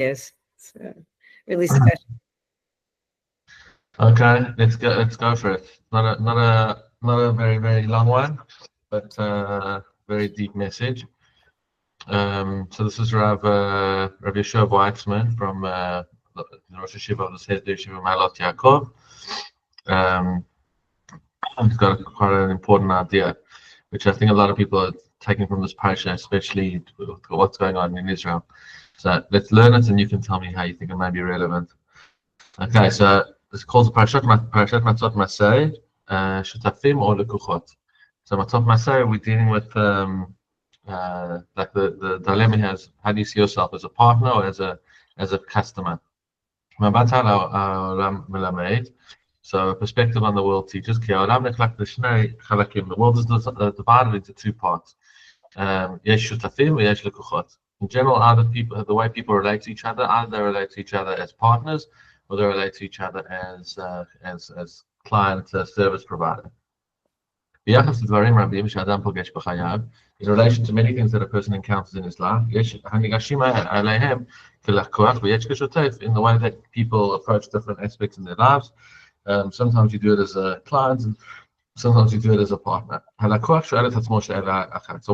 Yes, it's really special. Okay, let's go for it. Not a very, very long one, but very deep message. So this is Rav Yeshua Weitzman from the Rosh Hashiva of the Seder Yeshiva Matot Yaakov. He's got quite an important idea, which I think a lot of people are taking from this parasha, especially with what's going on in Israel. So let's learn it, and you can tell me how you think it may be relevant. Okay, so it's called the Parashat Matot Masei, Shutafim or Lekuchot. So Matot Masei, we're dealing with like the dilemma has: how do you see yourself as a partner or as a customer? So perspective on the world teaches. The world is divided into two parts. In general, either people, the way people relate to each other, either they relate to each other as partners, or they relate to each other as client service provider. In relation to many things that a person encounters in his life, in the way that people approach different aspects in their lives, sometimes you do it as a client, and sometimes you do it as a partner. So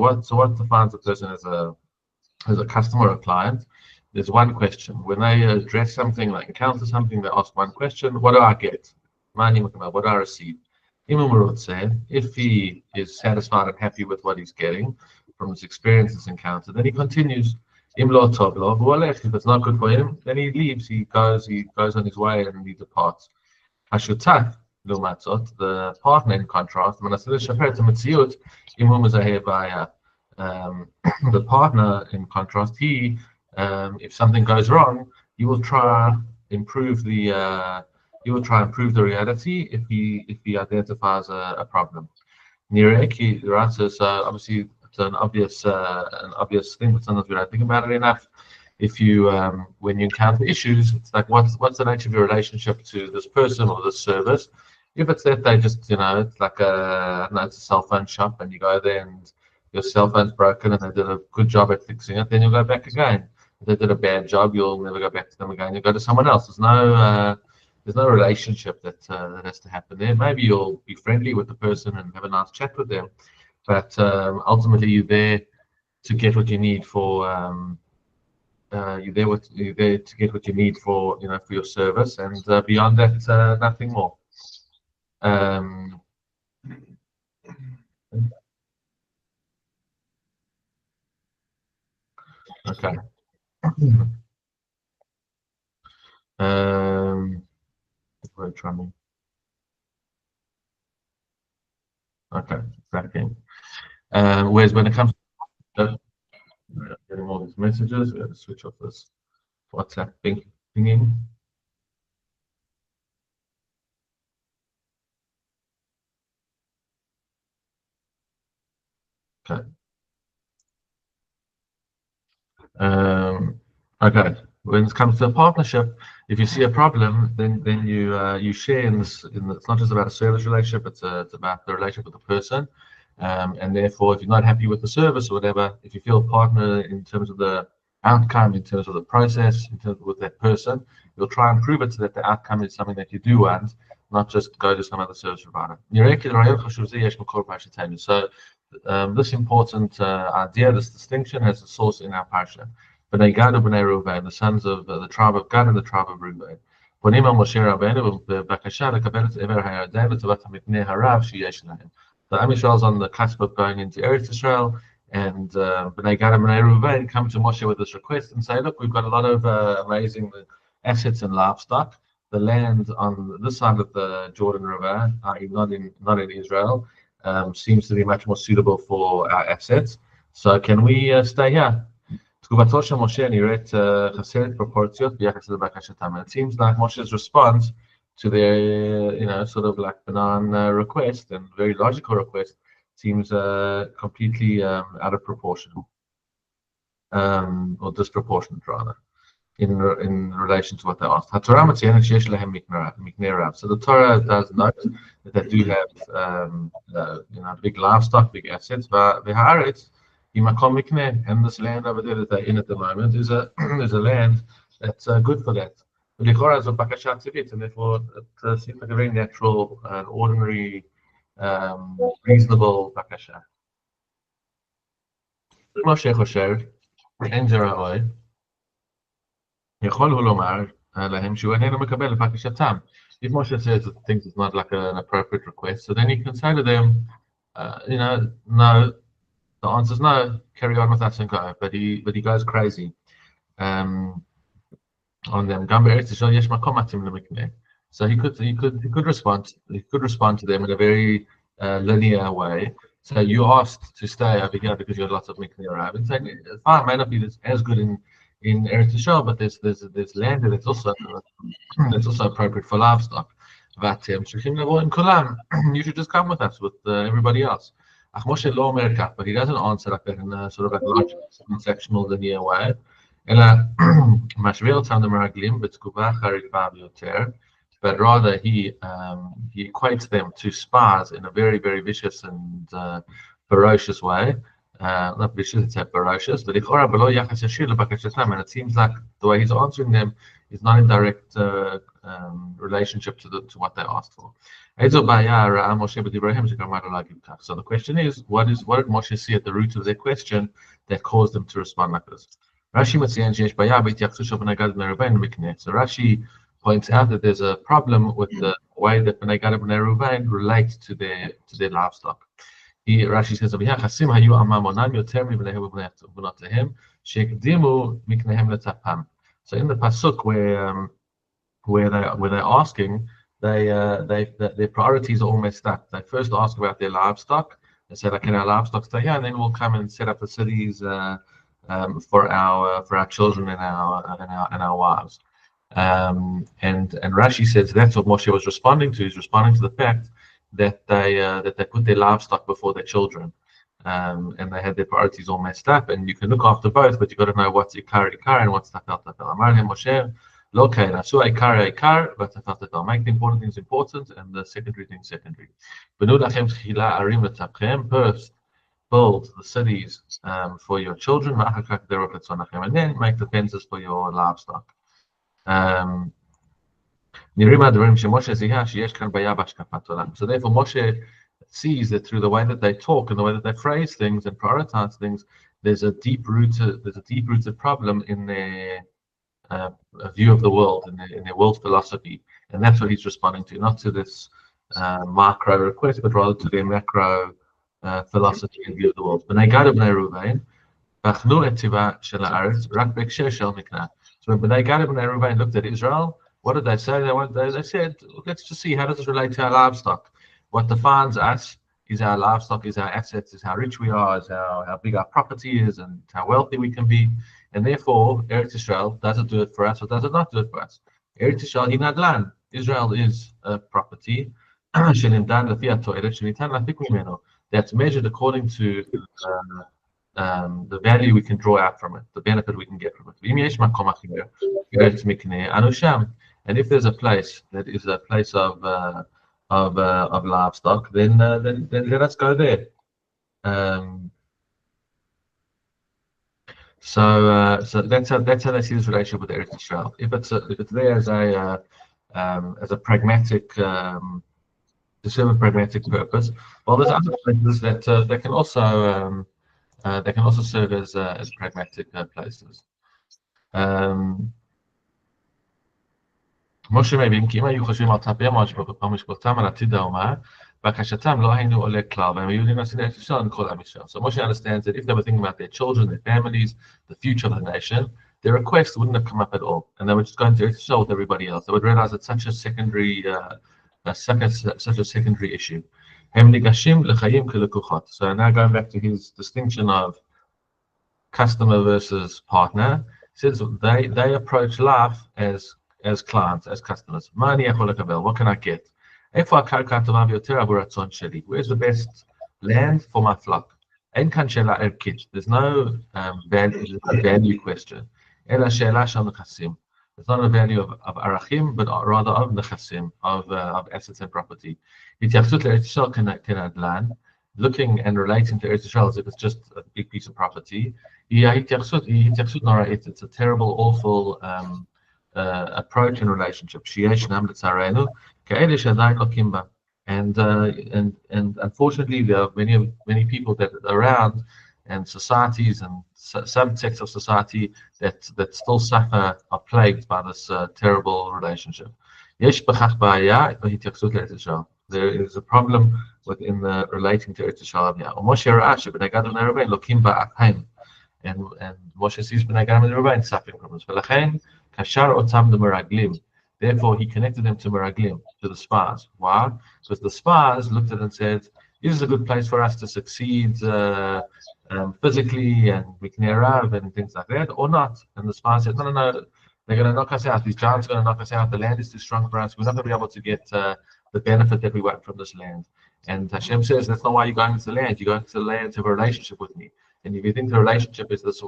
what defines a person as a customer or client? There's one question. When they address something, like encounter something, they ask one question: what do I get? What do I receive? If he is satisfied and happy with what he's getting from his experiences encountered, then he continues. If it's not good for him, then he leaves. He goes on his way and he departs. The partner, in contrast, the partner, in contrast, he, if something goes wrong, he will try improve the reality if he identifies a problem. Nireki, right? So obviously it's an obvious thing, but sometimes we don't think about it enough. If you when you encounter issues, it's like what's the nature of your relationship to this person or this service? If it's that they just, it's like it's a cell phone shop and you go there and your cell phone's broken and they did a good job at fixing it, then you'll go back again. If they did a bad job, you'll never go back to them again. You go to someone else. There's no relationship that has to happen there. Maybe you'll be friendly with the person and have a nice chat with them, but ultimately you're there to get what you need for. You're there to get what you need for for your service, and beyond that, nothing more. Okay. We're trying. Okay, exactly. Whereas when it comes to getting all these messages, we have to switch off this WhatsApp pinging. Okay. Okay. When it comes to a partnership, if you see a problem, then you share in this. It's not just about a service relationship; it's about the relationship with the person. And therefore, if you're not happy with the service or whatever, if you feel a partner in terms of the outcome, in terms of the process, in terms of with that person, you'll try and prove it so that the outcome is something that you do want, not just go to some other service provider. So this important idea, this distinction, has a source in our parsha. Bnei Gad and Bnei Reuven, the sons of the tribe of Gad and the tribe of Reuven. The Am Yisrael is on the cusp of going into Eretz Yisrael, and Bnei Gad and Bnei Reuven come to Moshe with this request and say, look, we've got a lot of amazing assets and livestock. The land on this side of the Jordan River, i.e. not in Israel, seems to be much more suitable for our assets. So can we stay here? It seems like Moshe's response to their, sort of like benign request and very logical request seems completely out of proportion, or disproportionate rather, in relation to what they asked. So the Torah does note that they do have big livestock, big assets. And this land over there that they're in at the moment is a land that's good for that. L'chora is a bakasha tivit, and therefore it seems like a very natural and ordinary, reasonable bakasha. Moshe חושב, אין זה ראוי, יכול הוא לומר להם שהוא איננו מקבל לבקשתם. If Moshe says that things is not like an appropriate request, so then you can say to them, no, the answer is no, carry on with us and go. But he goes crazy on them. So he could respond to them in a very linear way. So you asked to stay over here because you had lots of mikneh around. And saying the farm may not be as good in Eretz, but there's land that's also appropriate for livestock. You should just come with us with everybody else. But he doesn't answer like that in a sort of like logical, sectional linear way. But rather he equates them to spies in a very, very vicious and ferocious way. Not vicious, it's ferocious, but and it seems like the way he's answering them is not in direct relationship to what they asked for. So the question is, what did Moshe see at the root of their question that caused them to respond like this? So Rashi points out that there's a problem with the way that Bnei Gad and Bnei Reuven relate to their livestock. Rashi says, so in the pasuk where they're asking, their priorities are all messed up. They first ask about their livestock. They say, like, can our livestock stay here? And then we'll come and set up the cities for our children and our wives. And Rashi says that's what Moshe was responding to. He's responding to the fact that they put their livestock before their children, and they had their priorities all messed up. And you can look after both, but you got to know what's ikar and what's tafel. Amar lehem Moshe, lo kain, asu ikar, but tafel tafel. Make the important things important and the secondary things secondary. Benu lachem tchila arim letapchem. First, build the cities for your children, and then make the fences for your livestock. So therefore Moshe sees that through the way that they talk and the way that they phrase things and prioritize things, there's a deep-rooted problem in their view of the world, in their world philosophy, and that's what he's responding to, not to this macro request, but rather to their macro philosophy and view of the world. So when Bnei Gad and Bnei Reuven looked at Israel, what did they say? They said, let's just see, how does this relate to our livestock? What defines us is our livestock, is our assets, is how rich we are, is how big our property is, and how wealthy we can be. And therefore, Eretz Yisrael, does it do it for us or does it not do it for us? Eretz Yisrael hi nadlan. Israel is a property that's measured according to the value we can draw out from it, the benefit we can get from it. And if there's a place that is a place of livestock, then let us go there. So that's how they see this relationship with Eretz Yisrael. If it's there as a pragmatic, to serve a pragmatic purpose, well, there's other places that can also serve as pragmatic places. Moshe maybe אם היו חושבים על טפי המשפטם על עתיד האומה, בקשתם לא היינו עולה כלל, והם היו נכנסים לארץ ישראל עם כל עם ישראל. So Moshe understands that if they were thinking about their children, their families, the future of the nation, their request wouldn't have come up at all, and they were just going to Eretz Yisrael with everybody else. They would realize it's such a secondary issue. הם ניגשים לחיים כלקוחות. So now going back to his distinction of customer versus partner, he says they approach life as clients, as customers. What can I get? Where's the best land for my flock? There's no value question. It's not a value of arachim, but rather of nechassim, of assets and property. looking and relating to Eretz Yisrael as if it's just a big piece of property. It's a terrible, awful approach in relationship. And unfortunately, there are many people that are around, and societies and subsects of society that still suffer, are plagued by this terrible relationship. There is a problem within the relating to Eretz Yisrael. And Moshe sees Bnei Gad and Reuben suffering from this. Therefore, he connected them to Meraglim, to the spies. Why? Because the spies looked at it and said, "This is a good place for us to succeed physically, and we can arrive and things like that, or not." And the spies said, "No, they're going to knock us out. These giants are going to knock us out. The land is too strong for us. We're not going to be able to get the benefit that we want from this land." And Hashem says, "That's not why you're going into the land. You're going to the land to have a relationship with me. And if you think the relationship is this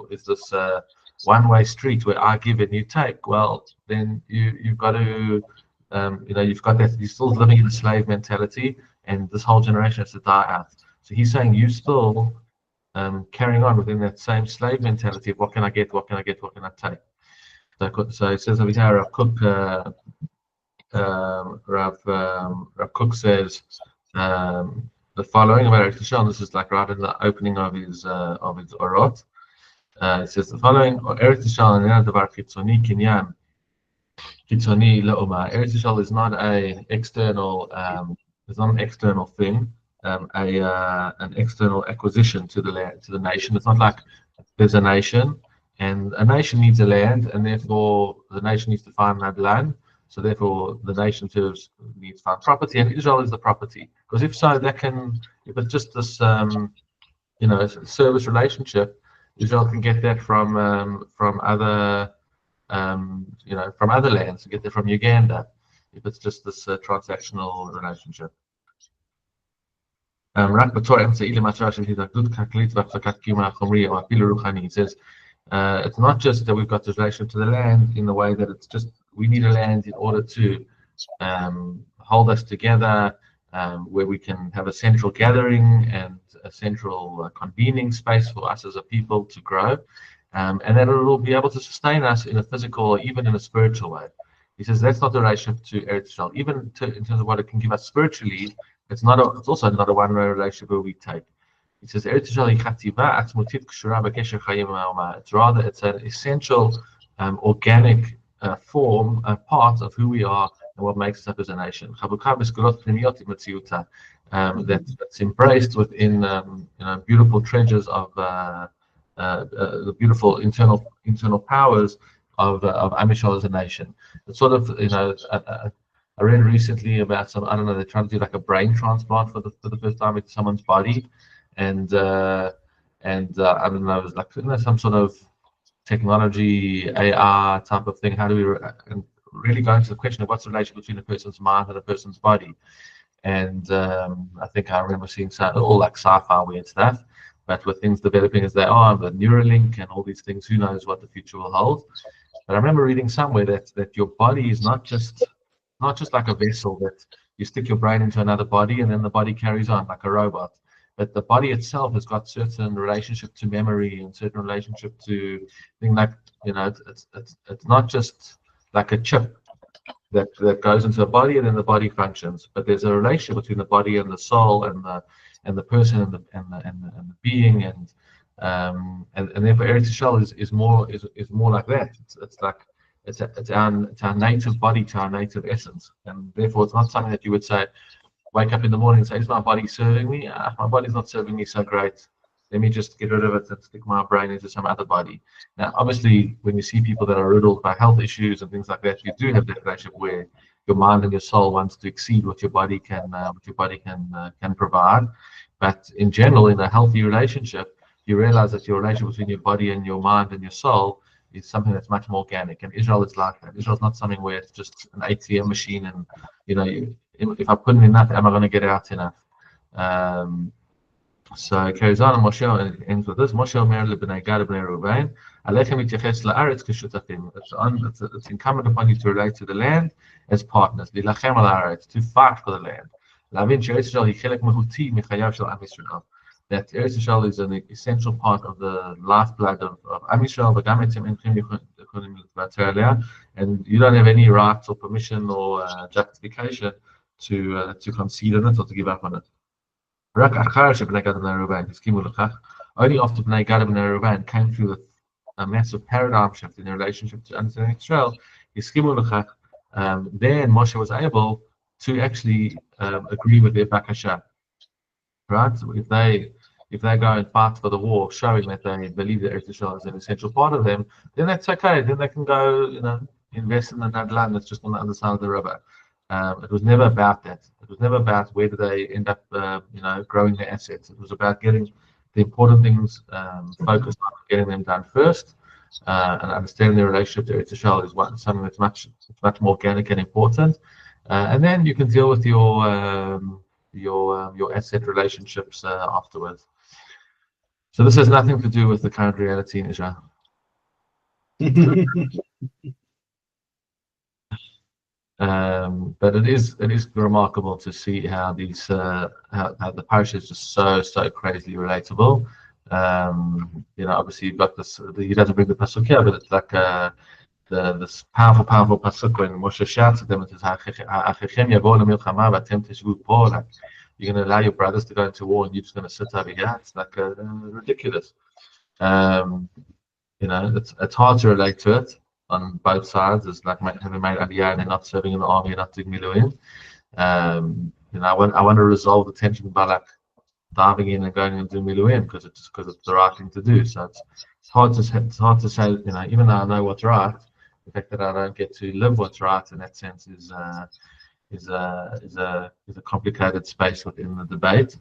one-way street where I give and you take, well, then you've got to, you've got that. You're still living in a slave mentality, and this whole generation has to die out." So he's saying you still carrying on within that same slave mentality of what can I get, what can I get, what can I take. So it says over here, Rav Kook says the following about Eretz Yisrael. This is like right in the opening of his Orot. It says the following: Eretz Yisrael Eretz Yisrael is not an external, an external thing, an external acquisition to the land, to the nation. It's not like there's a nation, and a nation needs a land, and therefore the nation needs to find that land. So therefore, the nation needs to find property, and Israel is the property. Because if so, if it's just this, service relationship, Israel can get that from other, from other lands. Get that from Uganda, if it's just this transactional relationship. He says it's not just that we've got this relationship to the land in the way that it's just we need a land in order to hold us together, where we can have a central gathering and a central convening space for us as a people to grow, and that it will be able to sustain us in a physical or even in a spiritual way. He says that's not the relationship to Eretz Yisrael. Even in terms of what it can give us spiritually, it's also not a one-way relationship where we take. He says Eretz Yisrael it's an essential, organic form, a part of who we are and what makes us up as a nation. That's embraced within beautiful treasures of the beautiful internal powers of Am Yisrael as a nation. It's sort of I read recently about they're trying to do like a brain transplant for the first time into someone's body, and I don't know, it was like some sort of technology, AR type of thing. How do we really go into the question of what's the relation between a person's mind and a person's body? And I think I remember seeing all like sci-fi weird stuff, but with things developing as they are, the Neuralink and all these things, who knows what the future will hold. But I remember reading somewhere that your body is not just like a vessel that you stick your brain into another body and then the body carries on like a robot. But the body itself has got certain relationship to memory and certain relationship to things like, it's not just like a chip that goes into the body and then the body functions, but there's a relationship between the body and the soul and the person and the being, and therefore Eretz Yisrael is more like that. It's our native body, to our native essence, and therefore it's not something that you would say, wake up in the morning and say, is my body serving me? My body's not serving me so great. Let me just get rid of it and stick my brain into some other body. Now, obviously, when you see people that are riddled by health issues and things like that, you do have that relationship where your mind and your soul wants to exceed what your body can provide. But in general, in a healthy relationship, you realize that your relationship between your body and your mind and your soul is something that's much more organic. And Israel is like that. Israel is not something where it's just an ATM machine and if I put in enough, am I going to get out enough? So it carries on, and Moshe ends with this. Moshe Omer lebnei Gad lebnei Reuven, alechem mityaches la'aretz k'shutafim. It's incumbent upon you to relate to the land as partners. Lilachem al haaretz, to fight for the land. להבין שארץ ישראל היא חלק מהותי מחייו של עם ישראל. That Eretz Yisrael is an essential part of the lifeblood of Am Yisrael, וגם עצם אינכם יכולים לוותר עליה, and you don't have any right or permission or justification to concede on it or to give up on it. רק אחר שבני גד ובני ראובן הסכימו לכך, only after בני גד ובני ראובן came through a massive paradigm shift in their relationship to understanding Israel, הסכימו לכך, then Moshe was able to actually agree with their bakasha. Right? If they go and fight for the war, showing that they believe that Eretz Yisrael is an essential part of them, then that's okay. Then they can go, invest in the land that's just on the other side of the river. It was never about that. It was never about where do they end up, growing their assets. It was about getting the important things focused on getting them done first, and understanding their relationship to Eretz Yisrael is something that's much more organic and important. And then you can deal with your asset relationships afterwards. So this has nothing to do with the current reality in Israel. But it is remarkable to see how these how the parasha is just so crazily relatable. Obviously you've got this. He doesn't bring the pasuk here, but it's like this powerful pasuk when Moshe shouts at them and says, "Ha'achechem yavo lemilchama v'atem teshvu po." Like, you're going to allow your brothers to go into war and you're just going to sit over here. It's like ridiculous. It's hard to relate to it on both sides. It's like having made Aliyah and they're not serving in the army, not doing miluim. I want to resolve the tension by like diving in and going and doing miluim because it's the right thing to do. So it's hard to say. Even though I know what's right, the fact that I don't get to live what's right in that sense is a complicated space within the debate.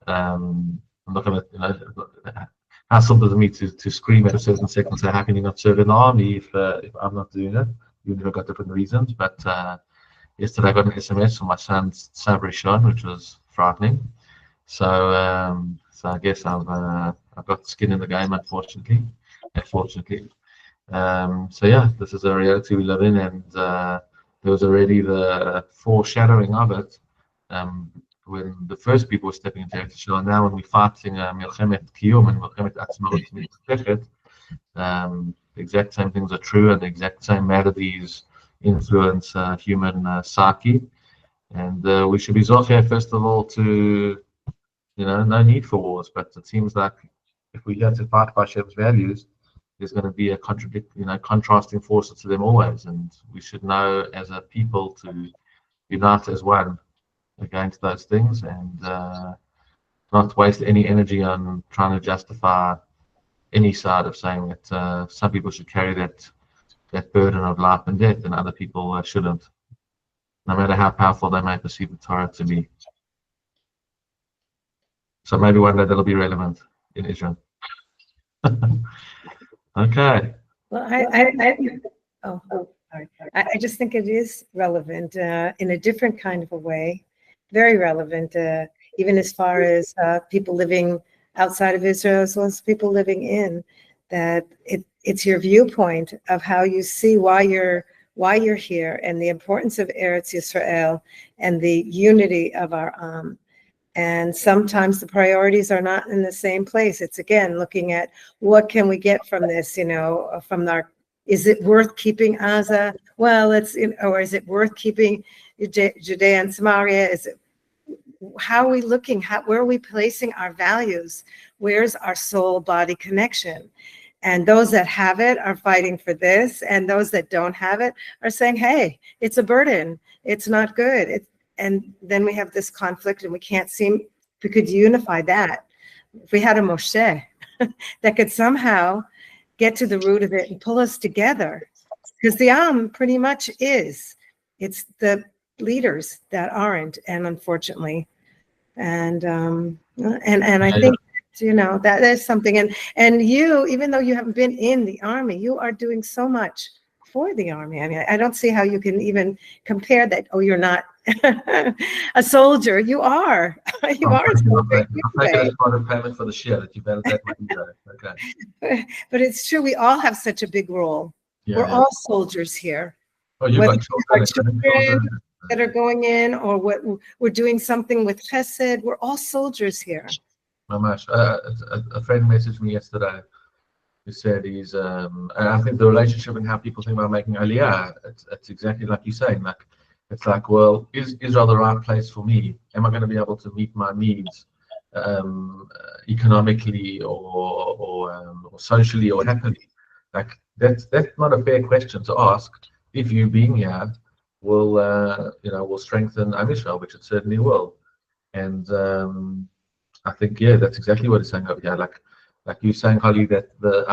I'm not going to, how simple is it me to scream at a certain second and say, how can you not serve in the army if I'm not doing it? You've got different reasons. But yesterday I got an SMS from my son's Rishon, which was frightening. So I guess I've got skin in the game, unfortunately. So yeah, this is a reality we live in, and there was already the foreshadowing of it when the first people were stepping into Eretz Yisrael. Now when we're fighting Milchemet Kiyum and Milchemet Atzmaut Mitachtet, the exact same things are true, and the exact same maladies influence human psyche. And we should be zocher, first of all, to, no need for wars, but it seems like if we have to fight by Hashem's values, there's going to be a contrasting forces to them always, and we should know as a people to unite as one against those things, and not waste any energy on trying to justify any side of saying that some people should carry that burden of life and death and other people shouldn't, no matter how powerful they may perceive the Torah to be. So maybe one day that'll be relevant in Israel. Okay. Well, I just think it is relevant in a different kind of a way, very relevant, even as far as people living outside of Israel as well as people living in, that it's your viewpoint of how you see why you're here, and the importance of Eretz Yisrael and the unity of our Am. And sometimes the priorities are not in the same place. It's again looking at what can we get from this, from our, is it worth keeping Gaza? Well, or is it worth keeping Judea and Samaria? How are we looking? Where are we placing our values? Where's our soul-body connection? And those that have it are fighting for this, and those that don't have it are saying, hey, it's a burden. It's not good. And then we have this conflict, and we could unify that. If we had a Moshe that could somehow get to the root of it and pull us together, because the Am pretty much it's the leaders that aren't, and unfortunately, and I think that is something, and you, even though you haven't been in the army, you are doing so much for the army. I mean, I don't see how you can even compare that. Oh, you're not a soldier. You are. You are a soldier. I'm taking as part of payment for the share that you better take my ego. Okay. But it's true. We all have such a big role. We're all soldiers here. Oh, you've got children. that are going in, or what we're doing something with chesed. We're all soldiers here. Mamash. A friend messaged me yesterday who said and I think the relationship and how people think about making aliyah, it's exactly like you're saying. Like, it's like, well, is Israel the right place for me? Am I going to be able to meet my needs economically or socially or happily? Like, that's not a fair question to ask. If you being here will strengthen Israel, which it certainly will. And I think, yeah, that's exactly what it's saying over here. Like you saying, Holly, that the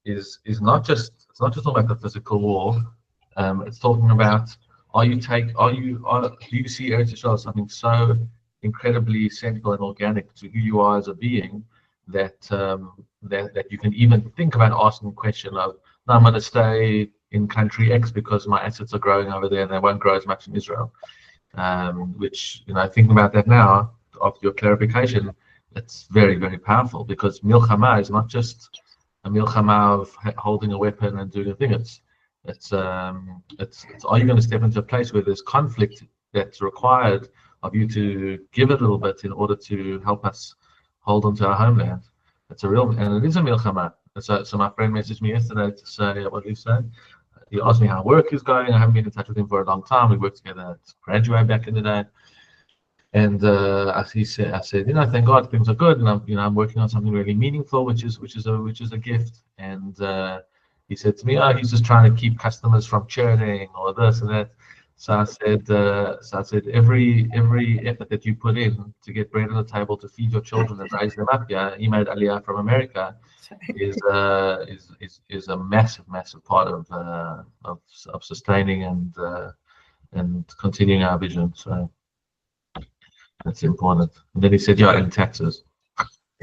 is not just, it's not just about the physical war. It's talking about, do you see Eretz Yisrael as something so incredibly central and organic to who you are as a being that that you can even think about asking the question of, no, I'm going to stay in country X because my assets are growing over there and they won't grow as much in Israel. Which, thinking about that now, after your clarification, it's very, very powerful, because milchama is not just a milchama of holding a weapon and doing a thing. It's are you going to step into a place where there's conflict that's required of you to give a little bit in order to help us hold on to our homeland? It's a real, and it is a milchama. So my friend messaged me yesterday to say, what did he say? He asked me how work is going. I haven't been in touch with him for a long time. We worked together at graduate back in the day. And I said, thank God things are good, and I'm working on something really meaningful, which is a gift. And he said to me, he's just trying to keep customers from churning or this and that. So I said, every effort that you put in to get bread on the table, to feed your children and raise them up, he made Aliyah from America, is a massive part of sustaining and continuing our vision. So that's important. And then he said, and taxes.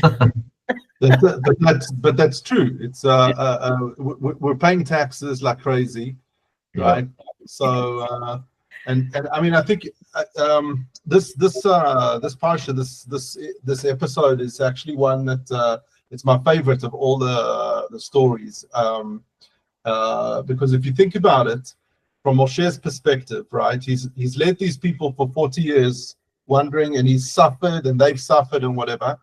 But that's true. It's we're paying taxes like crazy, right? So and I mean, I think this parsha, this episode is actually one that it's my favorite of all the stories, because if you think about it from Moshe's perspective, right? He's led these people for 40 years wandering, and he's suffered and they've suffered and whatever.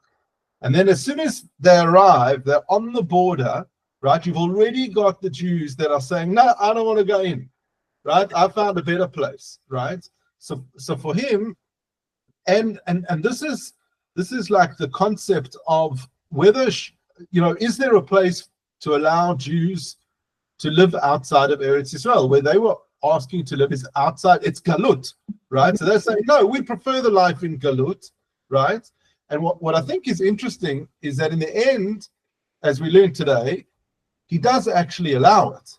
And then as soon as they arrive, they're on the border, right? You've already got the Jews that are saying, no, I don't want to go in, right? I found a better place, right? So for him, and this is like the concept of whether, is there a place to allow Jews to live outside of Eretz Yisrael? Where they were asking to live is outside, it's Galut, right? So they're saying, no, we prefer the life in Galut, right? And what I think is interesting is that in the end, as we learned today, he does actually allow it,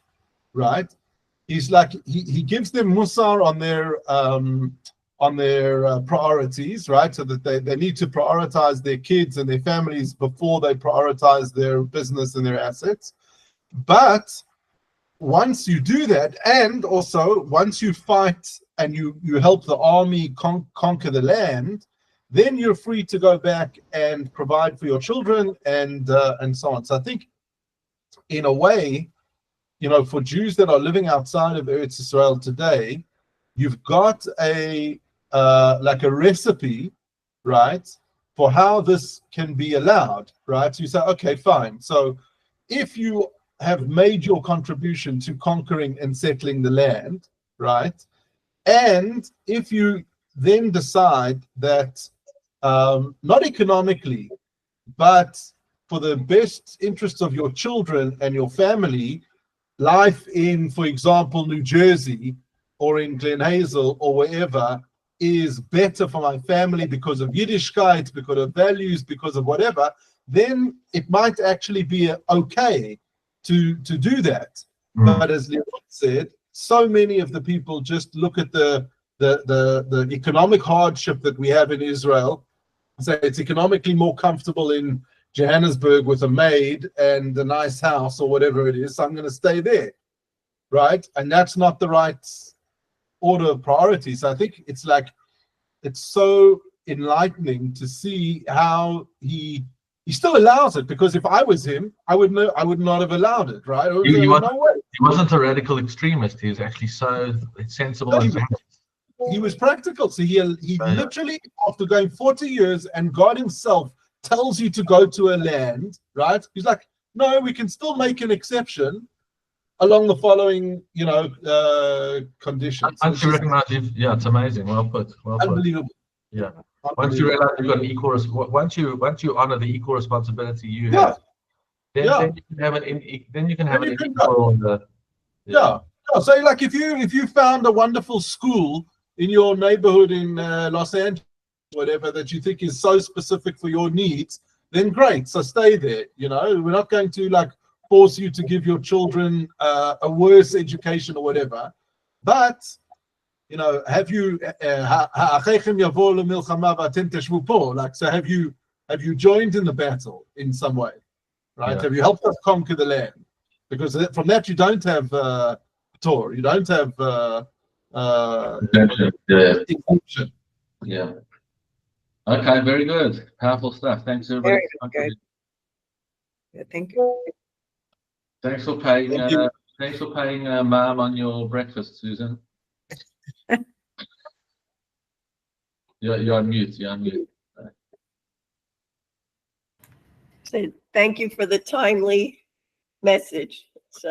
right? He's like, he gives them musar on their priorities, right? So that they need to prioritize their kids and their families before they prioritize their business and their assets. But once you do that, and also once you fight and you help the army conquer the land, then you're free to go back and provide for your children and so on. So I think, in a way, for Jews that are living outside of Eretz Yisrael today, you've got a recipe, right, for how this can be allowed, right? So you say, okay, fine. So if you have made your contribution to conquering and settling the land, right, and if you then decide that not economically, but for the best interests of your children and your family, life in, for example, New Jersey or in Glen Hazel or wherever is better for my family because of Yiddishkeit, because of values, because of whatever, then it might actually be okay to do that. But as Leon said, so many of the people just look at the economic hardship that we have in Israel, say it's economically more comfortable in Johannesburg with a maid and a nice house or whatever it is, so I'm going to stay there, right? And that's not the right order of priorities. I think it's so enlightening to see how he he still allows it, because if I was him, I would not have allowed it, right? He No way. wasn't a radical extremist. He was actually so sensible No, and he was practical. So he literally, after going 40 years, and God himself tells you to go to a land, right? He's like, no, we can still make an exception along the following, conditions. once you recognize yeah, it's amazing. Well put. Unbelievable. Yeah. Once you realize you've got an equal, once you honor the equal responsibility you have, then you can have an equal. Yeah. So like if you found a wonderful school in your neighborhood in Los Angeles, whatever, that you think is so specific for your needs, then great. So stay there. We're not going to like force you to give your children a worse education or whatever. But have you like, so have you joined in the battle in some way, right? Yeah. Have you helped us conquer the land? Because from that you don't have Torah, you don't have exemption. Yeah. Okay, very good. Powerful stuff. Thanks everybody. Very good. Yeah, thank you. Thanks for paying Mom on your breakfast, Susan. You're on mute. So thank you for the timely message. It's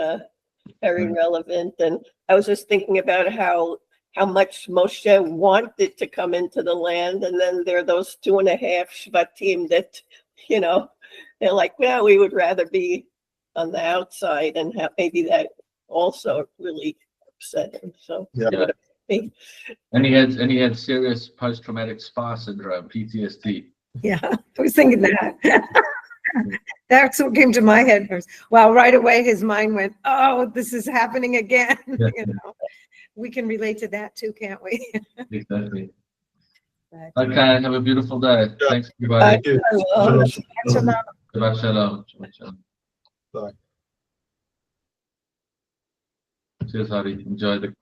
very relevant. And I was just thinking about how much Moshe wanted to come into the land, and then there are those 2.5 Shvatim that, they're like, well, we would rather be on the outside, and maybe that also really upset him. So Yeah. And he had serious post-traumatic SPA syndrome, PTSD. Yeah, I was thinking that. That's what came to my head first. Well, right away his mind went, oh, this is happening again. Yeah. We can relate to that too, can't we? Exactly. But, Okay, have a beautiful day. Yeah. Thanks, everybody. Thank you. Shalom. Shabbat shalom. Bye. Cheers, Hari. Enjoy the